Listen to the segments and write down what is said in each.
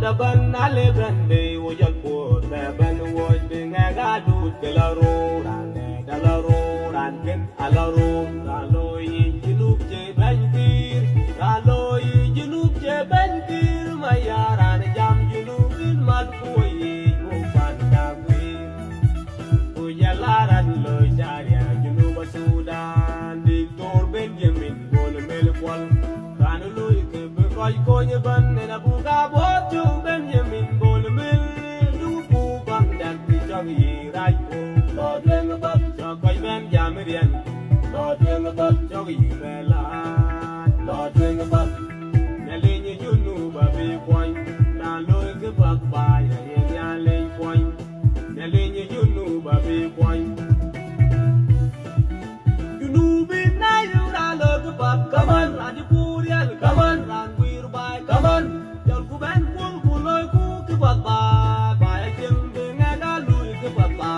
da ban ale ban be wo jal po da ban wo de nga ga du de la ro ran de da la ro ran ken ala ro ra lo yi junub je ban tir ra lo yi junub je ban tir ma ya ran jam junub in mat ko yi wo pan da wi wo ya la ran lo jaria junub sudan dictor benjamin bol mel kwal ran lo yi ke be ko ye ban na bu ga bo chu benjamin bol mel du bu bang dan pi chong yi rai ko lo dwen ba cho ko ben jam rian lo dwen ba cho yi be la lo dwen ba na le ni junu ba be kwai na lo ke ba ba ya ye nya le kwai na le ni junu ba be kwai junu bi na yu ra lo ke ba kaman ra di purian kaman ran wir bai kaman jal ku ben ku loy ku ke ba ba ba ya jem de nga ga lu ke ba ba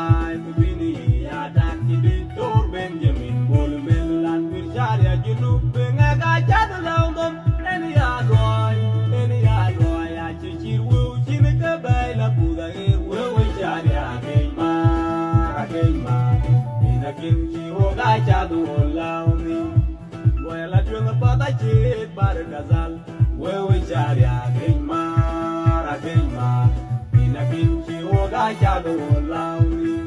ku bi ni ya da ki di tor benjamin bol mel lan wir jar ya junu be nga ga ja do law dom en ya loy ya chi chi wu chi ne ke bai la bu da e we we jar ya ke ma ina kim chi ho ga ja do law ni la tuyên ba ta chết ba được gazal wewe chari agema ina kinchi oga jado launi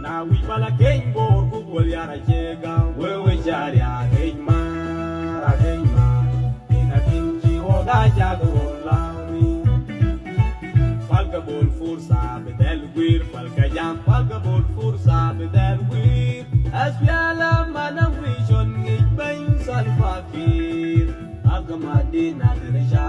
na wi bala ken bor ku gol yara chega wewe chari agema ina kinchi oga jado launi falka bol fursa bedel wir falka jam falka bol fursa bedel wir asfiala manam vision ni bain salfakir agamadina dereja